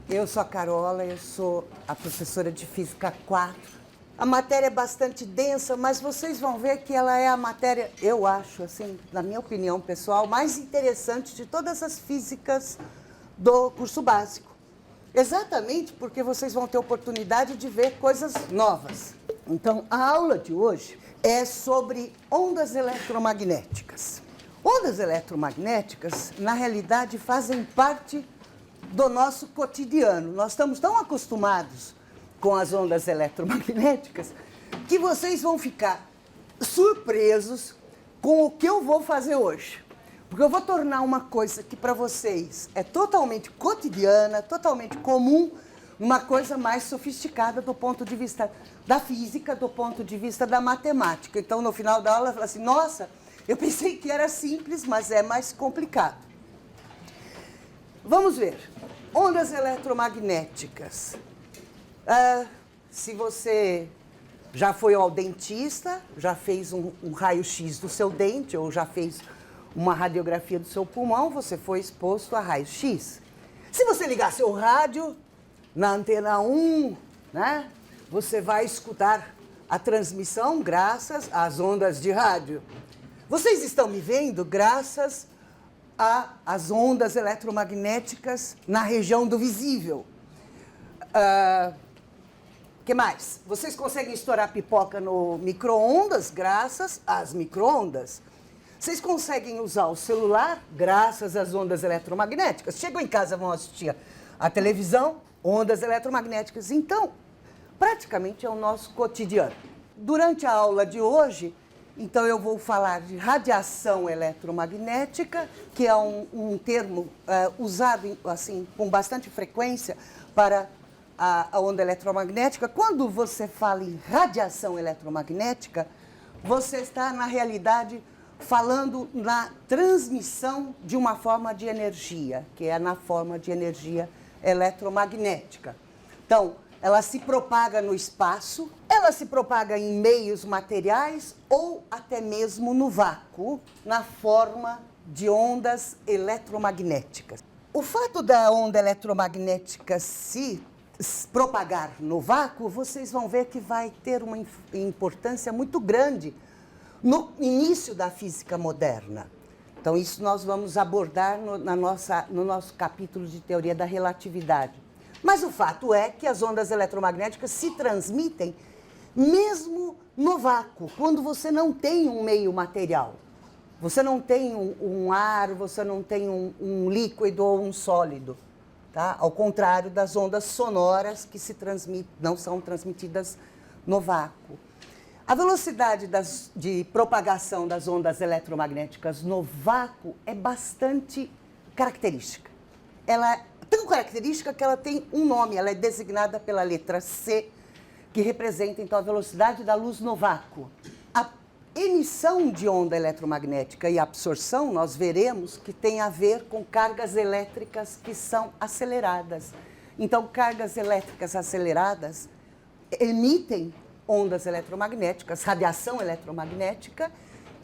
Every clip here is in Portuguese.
Eu sou a Carola, eu sou a professora de Física 4. A matéria é bastante densa, mas vocês vão ver que ela é a matéria, eu acho, assim, na minha opinião pessoal, mais interessante de todas as físicas do curso básico. Exatamente porque vocês vão ter oportunidade de ver coisas novas. Então, a aula de hoje é sobre ondas eletromagnéticas. Ondas eletromagnéticas, na realidade, fazem parte do nosso cotidiano. Nós estamos tão acostumados com as ondas eletromagnéticas que vocês vão ficar surpresos com o que eu vou fazer hoje. Porque eu vou tornar uma coisa que para vocês é totalmente cotidiana, totalmente comum, uma coisa mais sofisticada do ponto de vista da física, do ponto de vista da matemática. Então, no final da aula, eu falo assim, nossa, eu pensei que era simples, mas é mais complicado. Vamos ver. Ondas eletromagnéticas. Se você já foi ao dentista, já fez um raio-x do seu dente, ou já fez uma radiografia do seu pulmão, você foi exposto a raio-x. Se você ligar seu rádio na antena 1, né, você vai escutar a transmissão graças às ondas de rádio. Vocês estão me vendo graças às ondas eletromagnéticas na região do visível. Que mais? Vocês conseguem estourar pipoca no micro-ondas graças às micro-ondas. Vocês conseguem usar o celular graças às ondas eletromagnéticas. Chegam em casa, vão assistir a televisão, ondas eletromagnéticas. Então, praticamente é o nosso cotidiano. Durante a aula de hoje, então eu vou falar de radiação eletromagnética, que é um termo usado assim, com bastante frequência para a onda eletromagnética. Quando você fala em radiação eletromagnética, você está, na realidade, falando na transmissão de uma forma de energia, que é na forma de energia eletromagnética. Então, ela se propaga no espaço, ela se propaga em meios materiais ou até mesmo no vácuo, na forma de ondas eletromagnéticas. O fato da onda eletromagnética se propagar no vácuo, vocês vão ver que vai ter uma importância muito grande no início da física moderna. Então, isso nós vamos abordar no nosso capítulo de teoria da relatividade. Mas o fato é que as ondas eletromagnéticas se transmitem mesmo no vácuo, quando você não tem um meio material. Você não tem um ar, você não tem um líquido ou um sólido. Tá? Ao contrário das ondas sonoras que não são transmitidas no vácuo. A velocidade de propagação das ondas eletromagnéticas no vácuo é bastante característica. Ela é tão característica que ela tem um nome, ela é designada pela letra C, que representa, então, a velocidade da luz no vácuo. A emissão de onda eletromagnética e a absorção, nós veremos que tem a ver com cargas elétricas que são aceleradas. Então, cargas elétricas aceleradas emitem ondas eletromagnéticas, radiação eletromagnética,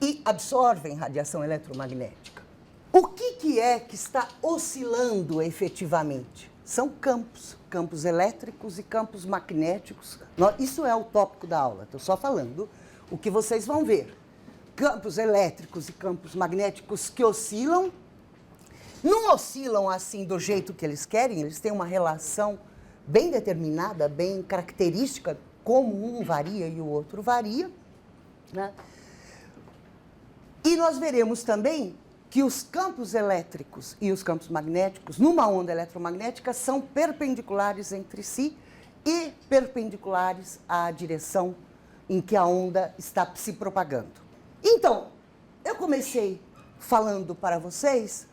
e absorvem radiação eletromagnética. O que é que está oscilando efetivamente? São campos elétricos e campos magnéticos. Isso é o tópico da aula, estou só falando o que vocês vão ver. Campos elétricos e campos magnéticos que oscilam, não oscilam assim do jeito que eles querem, eles têm uma relação bem determinada, bem característica, como um varia e o outro varia, né? E nós veremos também que os campos elétricos e os campos magnéticos, numa onda eletromagnética, são perpendiculares entre si e perpendiculares à direção em que a onda está se propagando. Então, eu comecei falando para vocês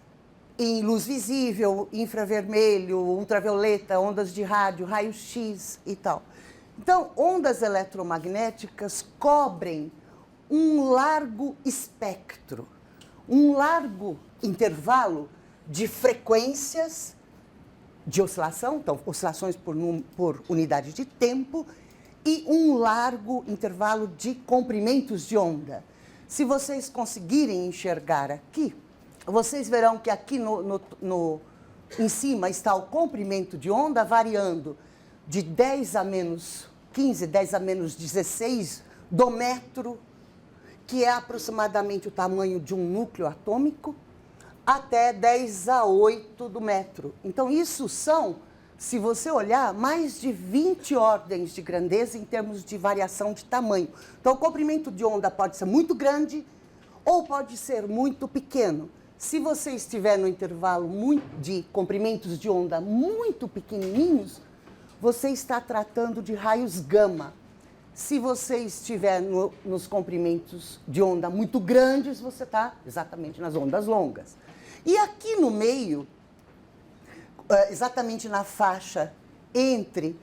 em luz visível, infravermelho, ultravioleta, ondas de rádio, raio-x e tal. Então, ondas eletromagnéticas cobrem um largo espectro, um largo intervalo de frequências de oscilação, então, oscilações por unidade de tempo, e um largo intervalo de comprimentos de onda. Se vocês conseguirem enxergar aqui, vocês verão que aqui no em cima está o comprimento de onda variando de 10 a menos 15, 10 a menos 16 do metro, que é aproximadamente o tamanho de um núcleo atômico, até 10 a 8 do metro. Então, isso são, se você olhar, mais de 20 ordens de grandeza em termos de variação de tamanho. Então, o comprimento de onda pode ser muito grande ou pode ser muito pequeno. Se você estiver no intervalo de comprimentos de onda muito pequenininhos, você está tratando de raios gama. Se você estiver nos comprimentos de onda muito grandes, você está exatamente nas ondas longas. E aqui no meio, exatamente na faixa entre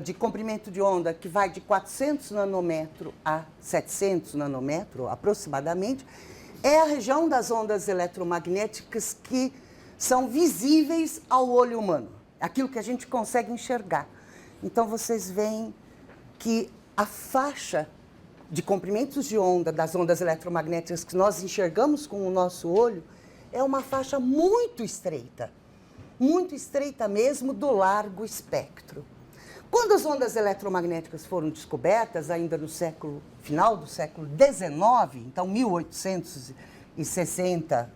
de comprimento de onda que vai de 400 nanômetros a 700 nanômetros, aproximadamente, é a região das ondas eletromagnéticas que são visíveis ao olho humano, aquilo que a gente consegue enxergar. Então, vocês veem que a faixa de comprimentos de onda das ondas eletromagnéticas que nós enxergamos com o nosso olho é uma faixa muito estreita mesmo, do largo espectro. Quando as ondas eletromagnéticas foram descobertas, ainda no final do século XIX, então 1860,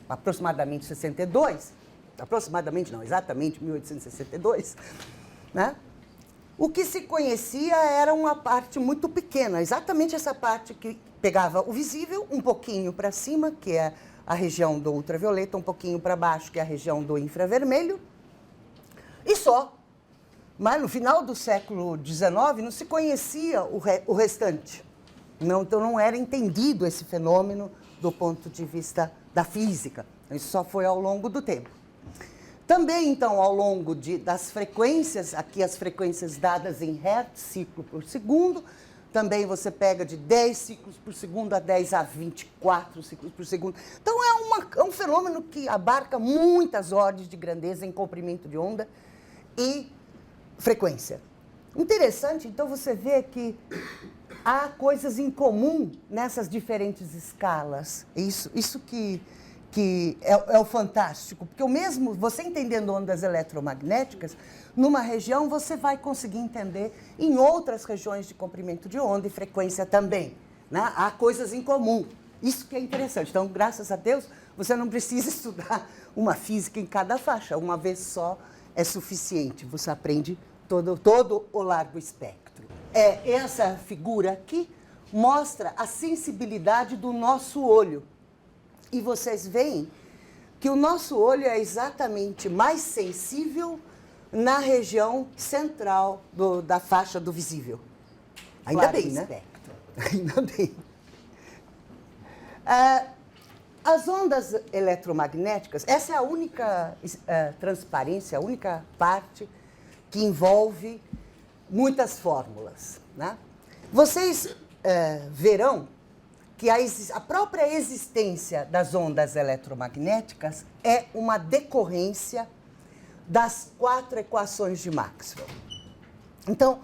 aproximadamente 62, aproximadamente não, exatamente 1862, né? O que se conhecia era uma parte muito pequena, exatamente essa parte que pegava o visível um pouquinho para cima, que é a região do ultravioleta, um pouquinho para baixo, que é a região do infravermelho, e só. Mas no final do século XIX não se conhecia o restante. Então não era entendido esse fenômeno do ponto de vista da física. Isso só foi ao longo do tempo. Também, então, ao longo das frequências, aqui as frequências dadas em hertz, ciclo por segundo, também você pega de 10 ciclos por segundo a 10 a 24 ciclos por segundo. Então, é um fenômeno que abarca muitas ordens de grandeza em comprimento de onda e frequência. Interessante, então, você vê que há coisas em comum nessas diferentes escalas. Isso que é o fantástico, porque você entendendo ondas eletromagnéticas, numa região você vai conseguir entender em outras regiões de comprimento de onda e frequência também, né? Há coisas em comum, isso que é interessante. Então, graças a Deus, você não precisa estudar uma física em cada faixa, uma vez só é suficiente, você aprende todo o largo espectro. Essa figura aqui mostra a sensibilidade do nosso olho. E vocês veem que o nosso olho é exatamente mais sensível na região central da faixa do visível. Ainda bem, né? Ainda bem. As ondas eletromagnéticas, essa é a única transparência, a única parte que envolve muitas fórmulas, né? Vocês verão que a própria existência das ondas eletromagnéticas é uma decorrência das 4 equações de Maxwell. Então,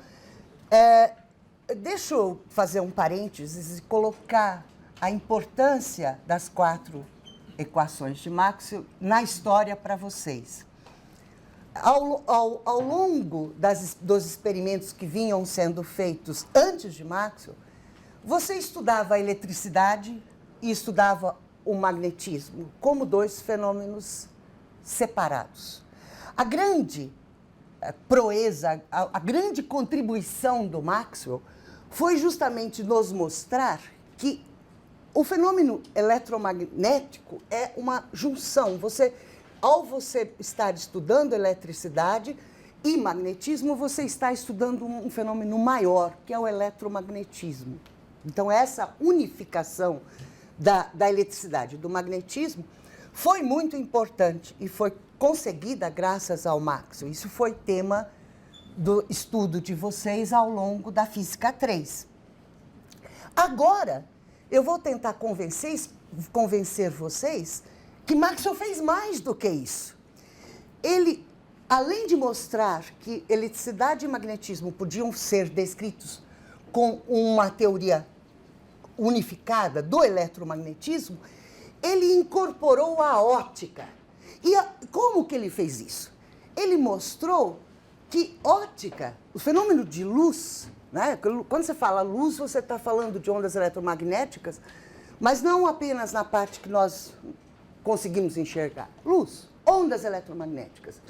deixa eu fazer um parênteses e colocar a importância das 4 equações de Maxwell na história para vocês. Ao longo dos experimentos que vinham sendo feitos antes de Maxwell, você estudava a eletricidade e estudava o magnetismo como 2 fenômenos separados. A grande proeza, a grande contribuição do Maxwell foi justamente nos mostrar que o fenômeno eletromagnético é uma junção. Ao você estar estudando eletricidade e magnetismo, você está estudando um fenômeno maior, que é o eletromagnetismo. Então, essa unificação da eletricidade e do magnetismo foi muito importante e foi conseguida graças ao Maxwell. Isso foi tema do estudo de vocês ao longo da Física 3. Agora, eu vou tentar convencer vocês que Maxwell fez mais do que isso. Ele, além de mostrar que eletricidade e magnetismo podiam ser descritos com uma teoria unificada do eletromagnetismo, ele incorporou a óptica. E como que ele fez isso? Ele mostrou que ótica, o fenômeno de luz, né? Quando você fala luz, você está falando de ondas eletromagnéticas, mas não apenas na parte que nós conseguimos enxergar. Luz, ondas eletromagnéticas,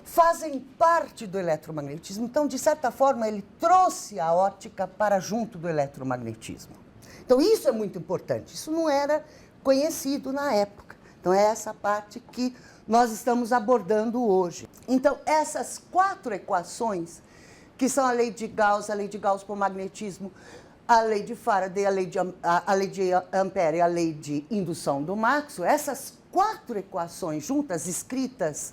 fazem parte do eletromagnetismo. Então, de certa forma, ele trouxe a ótica para junto do eletromagnetismo. Então, isso é muito importante. Isso não era conhecido na época. Então, é essa parte que nós estamos abordando hoje. Então, essas 4 equações, que são a lei de Gauss para o magnetismo, a lei de Faraday, a lei de Ampère e a lei de indução do Maxwell, essas 4 equações juntas, escritas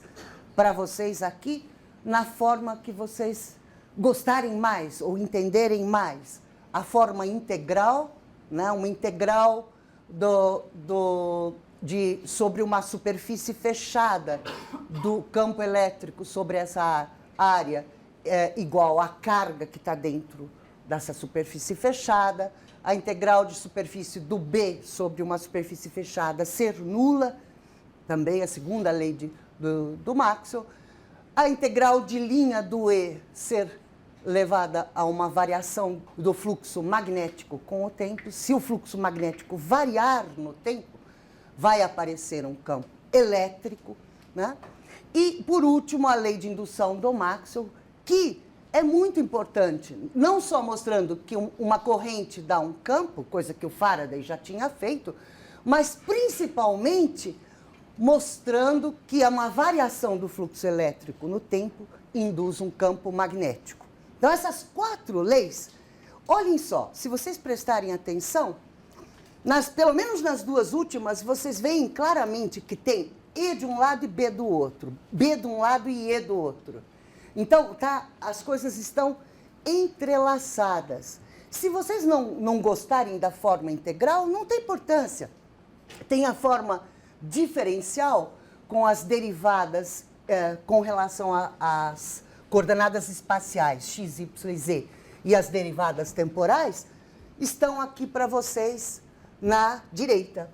para vocês aqui, na forma que vocês gostarem mais ou entenderem mais. A forma integral, né? Uma integral sobre uma superfície fechada do campo elétrico sobre essa área igual à carga que está dentro dessa superfície fechada, a integral de superfície do B sobre uma superfície fechada ser nula, também a segunda lei do Maxwell, a integral de linha do E ser levada a uma variação do fluxo magnético com o tempo. Se o fluxo magnético variar no tempo, vai aparecer um campo elétrico, né? E, por último, a lei de indução do Maxwell, que é muito importante, não só mostrando que uma corrente dá um campo, coisa que o Faraday já tinha feito, mas principalmente mostrando que uma variação do fluxo elétrico no tempo induz um campo magnético. Então, essas 4 leis, olhem só, se vocês prestarem atenção, pelo menos nas 2 últimas, vocês veem claramente que tem E de um lado e B do outro, B de um lado e E do outro. Então, as coisas estão entrelaçadas. Se vocês não gostarem da forma integral, não tem importância. Tem a forma diferencial com as derivadas com relação às coordenadas espaciais, x, y e z, e as derivadas temporais, estão aqui para vocês na direita.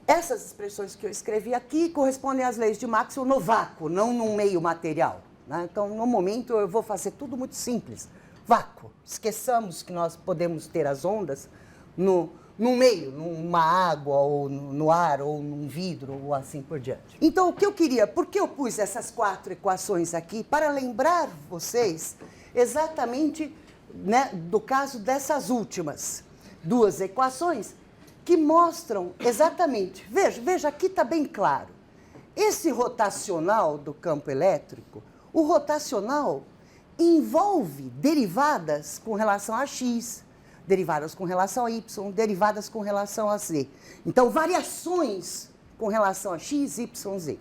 Essas expressões que eu escrevi aqui correspondem às leis de Maxwell no vácuo, não no meio material, né? Então, no momento, eu vou fazer tudo muito simples. Vácuo. Esqueçamos que nós podemos ter as ondas no meio, numa água, ou no ar, ou num vidro, ou assim por diante. Então, o que eu queria, por que eu pus essas 4 equações aqui? Para lembrar vocês exatamente, né, do caso dessas últimas 2 equações, que mostram exatamente, veja, aqui está bem claro, esse rotacional do campo elétrico, o rotacional envolve derivadas com relação a x, derivadas com relação a y, derivadas com relação a z. Então, variações com relação a x, y, z.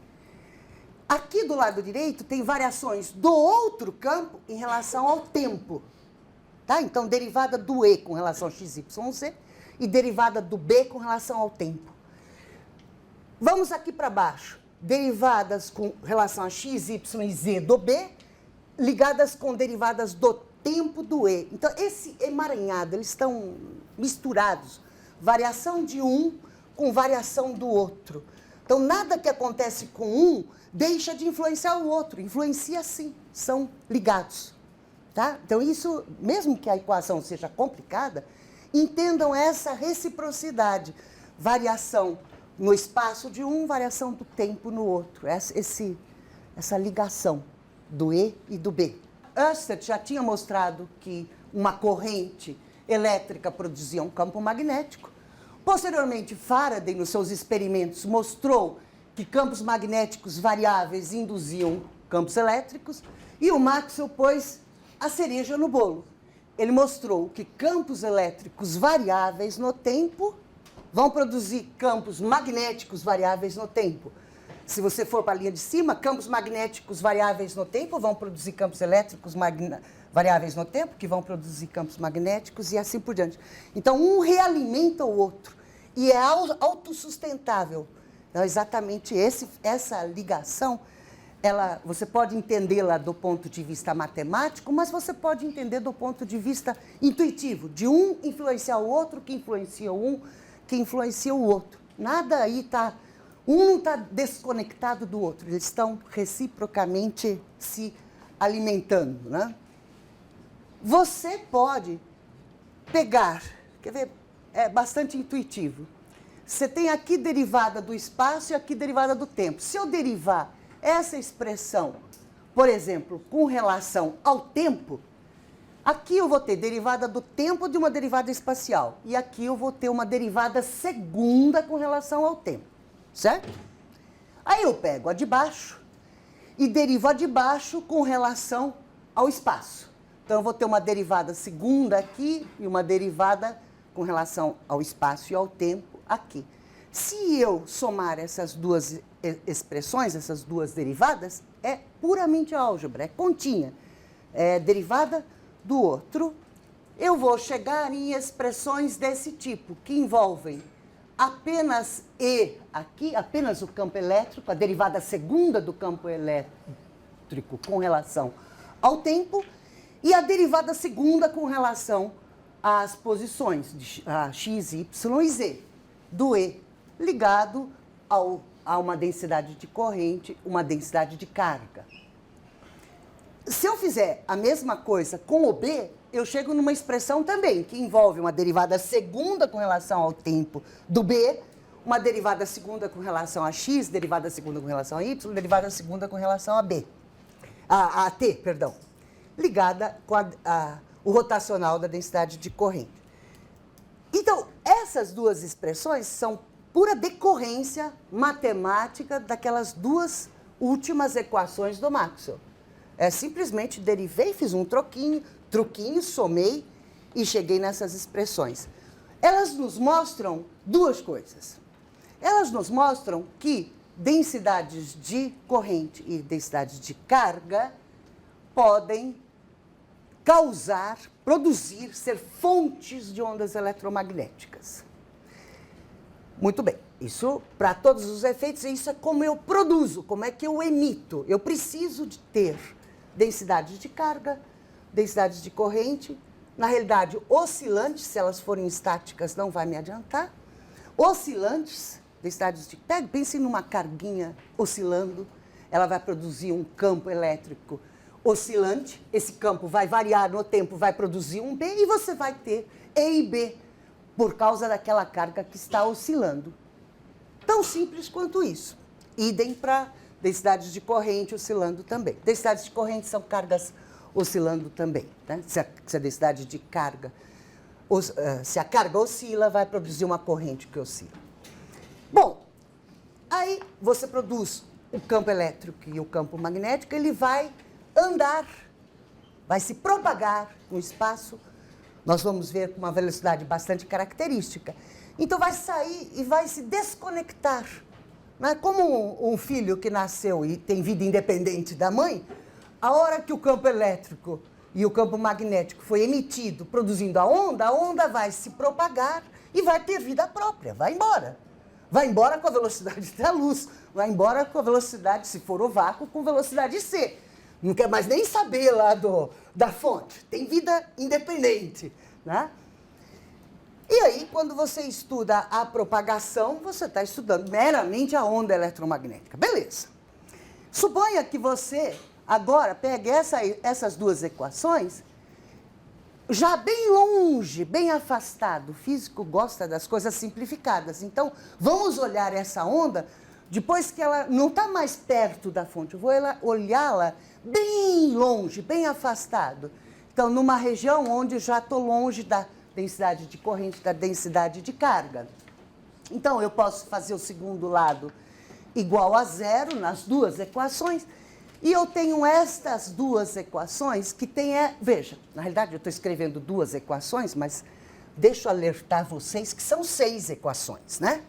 Aqui do lado direito tem variações do outro campo em relação ao tempo. Tá? Então, derivada do E com relação a x, y, z e derivada do B com relação ao tempo. Vamos aqui para baixo. Derivadas com relação a x, y e z do B, ligadas com derivadas do tempo do E. Então, esse emaranhado, eles estão misturados. Variação de um com variação do outro. Então, nada que acontece com um deixa de influenciar o outro. Influencia sim, são ligados. Tá? Então, isso, mesmo que a equação seja complicada, entendam essa reciprocidade. Variação no espaço de um, variação do tempo no outro. Essa ligação do E e do B. Ørsted já tinha mostrado que uma corrente elétrica produzia um campo magnético. Posteriormente, Faraday, nos seus experimentos, mostrou que campos magnéticos variáveis induziam campos elétricos. E o Maxwell pôs a cereja no bolo. Ele mostrou que campos elétricos variáveis no tempo vão produzir campos magnéticos variáveis no tempo. Se você for para a linha de cima, campos magnéticos variáveis no tempo vão produzir campos elétricos variáveis no tempo, que vão produzir campos magnéticos e assim por diante. Então, um realimenta o outro e é autossustentável. Então, exatamente essa ligação, você pode entendê-la do ponto de vista matemático, mas você pode entender do ponto de vista intuitivo, de um influenciar o outro, que influencia um, que influencia o outro. Nada aí está Um não está desconectado do outro, eles estão reciprocamente se alimentando, né? Você pode pegar, quer ver, é bastante intuitivo. Você tem aqui derivada do espaço e aqui derivada do tempo. Se eu derivar essa expressão, por exemplo, com relação ao tempo, aqui eu vou ter derivada do tempo de uma derivada espacial. E aqui eu vou ter uma derivada segunda com relação ao tempo, certo? Aí eu pego a de baixo e derivo a de baixo com relação ao espaço. Então, eu vou ter uma derivada segunda aqui e uma derivada com relação ao espaço e ao tempo aqui. Se eu somar essas duas expressões, essas duas derivadas, é puramente álgebra, é continha. É derivada do outro. Eu vou chegar em expressões desse tipo, que envolvem apenas E aqui, apenas o campo elétrico, a derivada segunda do campo elétrico com relação ao tempo, e a derivada segunda com relação às posições de x, y e z, do E, ligado a uma densidade de corrente, uma densidade de carga. Se eu fizer a mesma coisa com o B, eu chego numa expressão também, que envolve uma derivada segunda com relação ao tempo do B, uma derivada segunda com relação a x, derivada segunda com relação a y, derivada segunda com relação a B. A T, perdão. Ligada com o rotacional da densidade de corrente. Então, essas duas expressões são pura decorrência matemática daquelas duas últimas equações do Maxwell. Simplesmente derivei, fiz um truquinho, somei e cheguei nessas expressões. Elas nos mostram duas coisas. Elas nos mostram que densidades de corrente e densidades de carga podem causar, produzir, ser fontes de ondas eletromagnéticas. Muito bem, isso para todos os efeitos, isso é como eu produzo, como é que eu emito. Eu preciso de ter densidades de carga, densidades de corrente, na realidade oscilantes, se elas forem estáticas não vai me adiantar, oscilantes, densidades de... Pense numa carguinha oscilando, ela vai produzir um campo elétrico oscilante, esse campo vai variar no tempo, vai produzir um B e você vai ter E e B por causa daquela carga que está oscilando. Tão simples quanto isso. Idem para densidades de corrente oscilando também. Densidades de corrente são cargas oscilando também, né? Se a densidade de carga, se a carga oscila, vai produzir uma corrente que oscila. Bom, aí você produz o campo elétrico e o campo magnético, ele vai andar, vai se propagar no espaço, nós vamos ver com uma velocidade bastante característica. Então vai sair e vai se desconectar. Né? Como um filho que nasceu e tem vida independente da mãe, a hora que o campo elétrico e o campo magnético foi emitido, produzindo a onda vai se propagar e vai ter vida própria, vai embora. Vai embora com a velocidade da luz, vai embora com a velocidade, se for o vácuo, com velocidade c. Não quer mais nem saber lá da fonte. Tem vida independente, né? E aí, quando você estuda a propagação, você está estudando meramente a onda eletromagnética. Beleza. Suponha que você agora pegue essas duas equações, já bem longe, bem afastado. O físico gosta das coisas simplificadas. Então, vamos olhar essa onda depois que ela não está mais perto da fonte. Eu vou olhá-la bem longe, bem afastado. Então, numa região onde já estou longe da densidade de corrente, da densidade de carga. Então, eu posso fazer o segundo lado igual a zero nas duas equações. E eu tenho estas duas equações que tem... Veja, na realidade eu estou escrevendo duas equações, mas deixa eu alertar vocês que são 6 equações, né?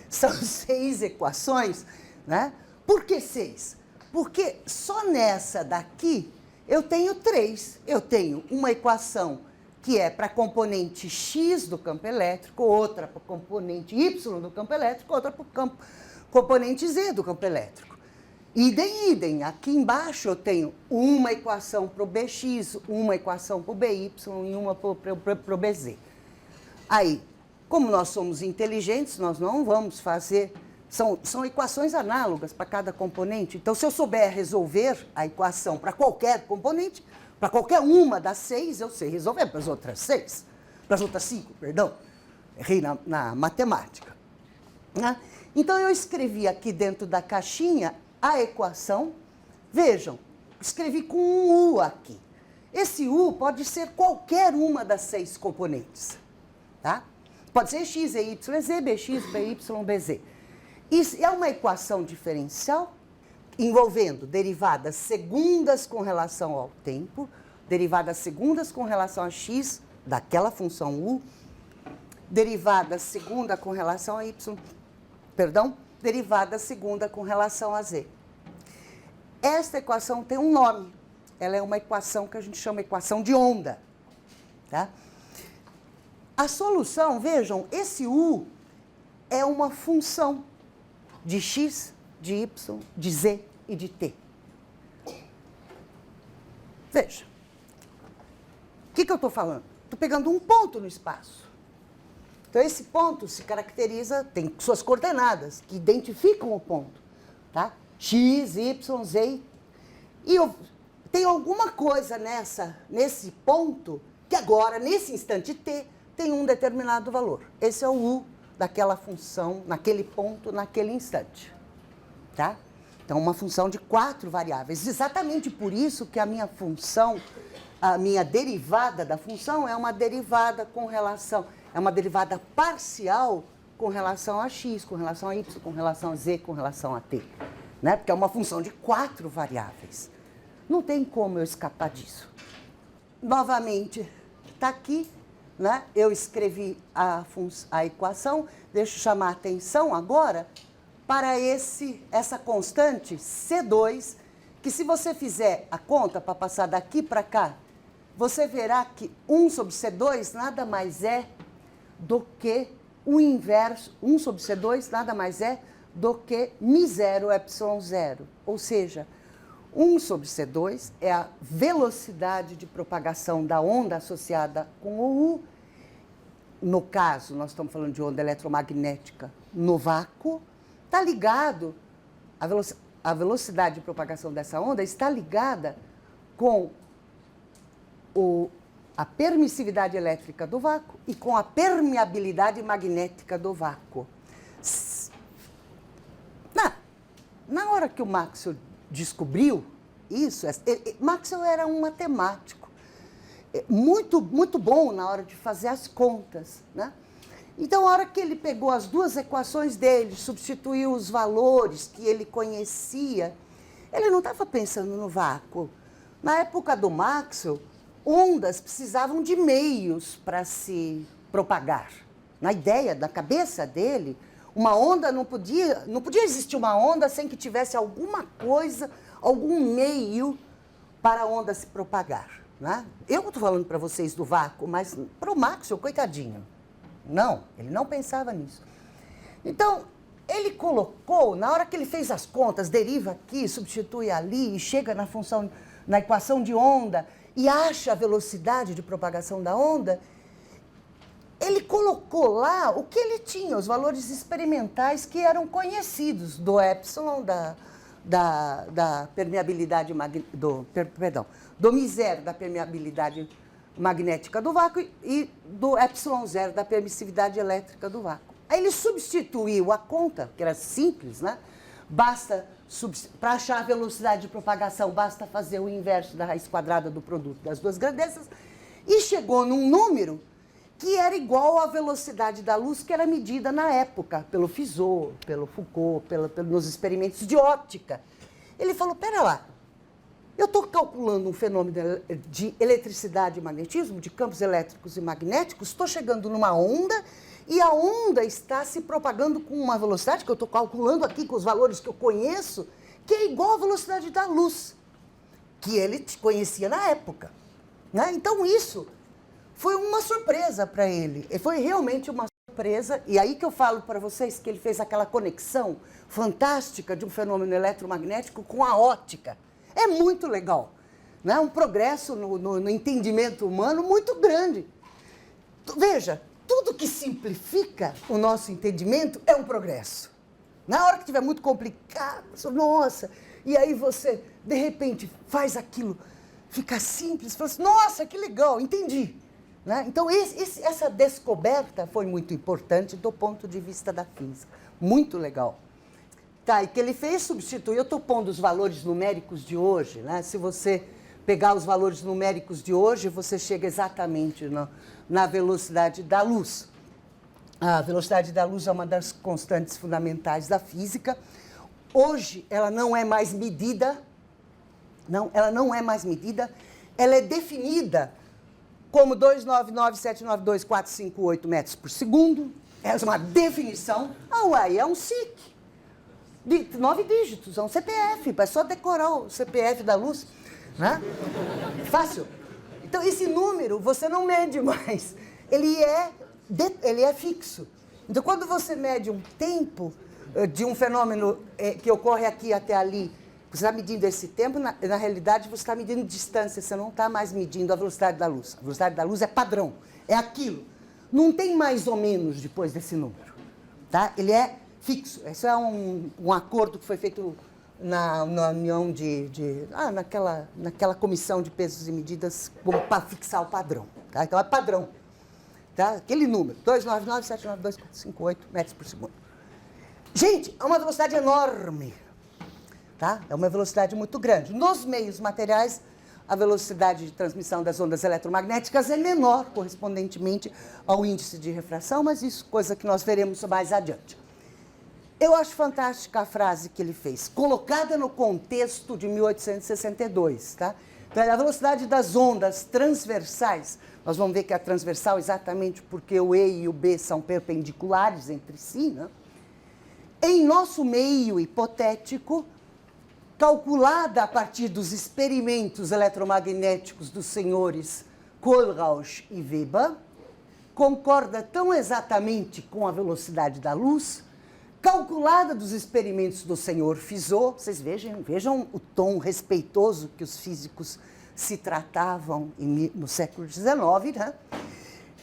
São 6 equações, né? Por que 6? Porque só nessa daqui eu tenho 3. Eu tenho uma equação que é para a componente X do campo elétrico, outra para a componente Y do campo elétrico, outra para o componente Z do campo elétrico. Idem. Aqui embaixo eu tenho uma equação para o BX, uma equação para o BY e uma para o BZ. Aí, como nós somos inteligentes, nós não vamos fazer São equações análogas para cada componente. Então, se eu souber resolver a equação para qualquer componente, para qualquer uma das 6, eu sei resolver para as outras 6, para as outras 5, perdão. Errei na matemática. Né? Então, eu escrevi aqui dentro da caixinha a equação. Vejam, escrevi com um U aqui. Esse U pode ser qualquer uma das 6 componentes. Tá? Pode ser x, e, y, z, bx, by, bz. Isso é uma equação diferencial envolvendo derivadas segundas com relação ao tempo, derivadas segundas com relação a x, daquela função u, derivada segunda com relação a y, perdão, derivada segunda com relação a z. Esta equação tem um nome. Ela é uma equação que a gente chama equação de onda. Tá? A solução, vejam, esse u é uma função de x, de y, de z e de t. Veja. O que eu estou falando? Estou pegando um ponto no espaço. Então, esse ponto se caracteriza, tem suas coordenadas, que identificam o ponto. Tá? X, y, z. E tem alguma coisa nesse ponto que agora, nesse instante t, tem um determinado valor. Esse é o u daquela função, naquele ponto, naquele instante. Tá? Então, uma função de 4 variáveis. Exatamente por isso que a minha função, a minha derivada da função é uma derivada com relação, é uma derivada parcial com relação a x, com relação a y, com relação a z, com relação a t. Né? Porque é uma função de 4 variáveis. Não tem como eu escapar disso. Novamente, está aqui. Né? Eu escrevi a equação, deixa eu chamar a atenção agora para essa constante C2, que se você fizer a conta para passar daqui para cá, você verá que 1 sobre C2 nada mais é do que o inverso, 1 sobre C2 nada mais é do que μ0 ε0, ou seja, 1 sobre C2 é a velocidade de propagação da onda associada com o U. No caso, nós estamos falando de onda eletromagnética no vácuo. Está ligado, a velocidade de propagação dessa onda está ligada com a permissividade elétrica do vácuo e com a permeabilidade magnética do vácuo. Na hora que o Maxwell descobriu isso, Maxwell era um matemático, muito, muito bom na hora de fazer as contas, né? Então, a hora que ele pegou as duas equações dele, substituiu os valores que ele conhecia, ele não estava pensando no vácuo. Na época do Maxwell, ondas precisavam de meios para se propagar. Na ideia, da cabeça dele, uma onda não podia existir uma onda sem que tivesse alguma coisa, algum meio para a onda se propagar. Né? Eu estou falando para vocês do vácuo, mas para o Maxwell, coitadinho. Não, ele não pensava nisso. Então, ele colocou, na hora que ele fez as contas, deriva aqui, substitui ali, e chega na função, na equação de onda, e acha a velocidade de propagação da onda, ele colocou lá o que ele tinha, os valores experimentais que eram conhecidos do epsilon, da permeabilidade, do μ0 da permeabilidade magnética do vácuo e do ε0 da permissividade elétrica do vácuo. Aí ele substituiu a conta, que era simples, né? Para achar a velocidade de propagação, basta fazer o inverso da raiz quadrada do produto das duas grandezas, e chegou num número que era igual à velocidade da luz que era medida na época, pelo Fizeau, pelo Foucault, nos experimentos de óptica. Ele falou, pera lá, eu estou calculando um fenômeno de eletricidade e magnetismo, de campos elétricos e magnéticos, estou chegando numa onda e a onda está se propagando com uma velocidade que eu estou calculando aqui com os valores que eu conheço, que é igual à velocidade da luz, que ele conhecia na época. Né? Então, isso foi uma surpresa para ele. Foi realmente uma surpresa. E aí que eu falo para vocês que ele fez aquela conexão fantástica de um fenômeno eletromagnético com a óptica. É muito legal. Né? Um progresso no entendimento humano muito grande. Veja, tudo que simplifica o nosso entendimento é um progresso. Na hora que estiver muito complicado, nossa, e aí você, de repente, faz aquilo, fica simples, fala assim, nossa, que legal, entendi. Né? Então, essa descoberta foi muito importante do ponto de vista da física. Muito legal. Tá, e que ele fez substituir, eu estou pondo os valores numéricos de hoje, né? Se você pegar os valores numéricos de hoje, você chega exatamente na velocidade da luz. A velocidade da luz é uma das constantes fundamentais da física. Hoje, ela não é mais medida, ela não é mais medida, ela é definida como 299.792.458 metros por segundo. Essa é uma definição. Ah, uai, é um SIC. De 9 dígitos, é um CPF, é só decorar o CPF da luz. Né? Fácil. Então, esse número você não mede mais. Ele é fixo. Então, quando você mede um tempo de um fenômeno que ocorre aqui até ali, você está medindo esse tempo, na realidade você está medindo distância, você não está mais medindo a velocidade da luz. A velocidade da luz é padrão, é aquilo. Não tem mais ou menos depois desse número. Tá? Ele é fixo. Esse é um acordo que foi feito na união naquela comissão de pesos e medidas para fixar o padrão. Tá? Então é padrão. Tá? Aquele número, 299.792.458 metros por segundo. Gente, é uma velocidade enorme. Tá? É uma velocidade muito grande. Nos meios materiais, a velocidade de transmissão das ondas eletromagnéticas é menor, correspondentemente ao índice de refração, mas isso é coisa que nós veremos mais adiante. Eu acho fantástica a frase que ele fez, colocada no contexto de 1862. Tá? Então, a velocidade das ondas transversais, nós vamos ver que é transversal exatamente porque o E e o B são perpendiculares entre si. Né? Em nosso meio hipotético, calculada a partir dos experimentos eletromagnéticos dos senhores Kohlrausch e Weber, concorda tão exatamente com a velocidade da luz, calculada dos experimentos do senhor Fizeau, vocês vejam o tom respeitoso que os físicos se tratavam no século XIX, né?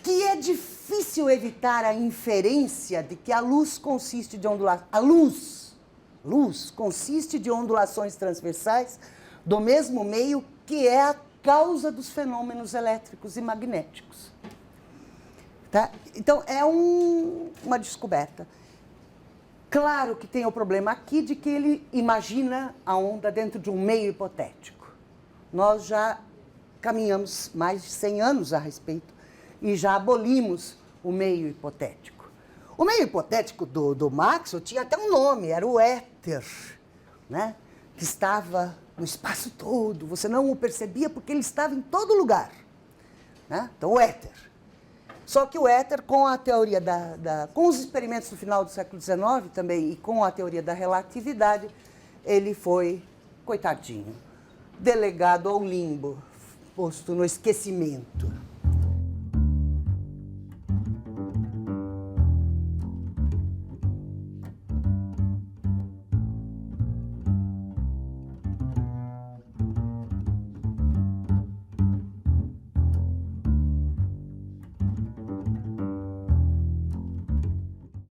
Que é difícil evitar a inferência de que a luz consiste de ondulações. A luz consiste de ondulações transversais do mesmo meio que é a causa dos fenômenos elétricos e magnéticos. Tá? Então, é uma descoberta. Claro que tem o problema aqui de que ele imagina a onda dentro de um meio hipotético. Nós já caminhamos mais de 100 anos a respeito e já abolimos o meio hipotético. O meio hipotético do Maxwell tinha até um nome, era o éter, né? Que estava no espaço todo, você não o percebia porque ele estava em todo lugar. Né? Então, o éter. Só que o éter, com a teoria com os experimentos do final do século XIX também, e com a teoria da relatividade, ele foi, coitadinho, delegado ao limbo, posto no esquecimento.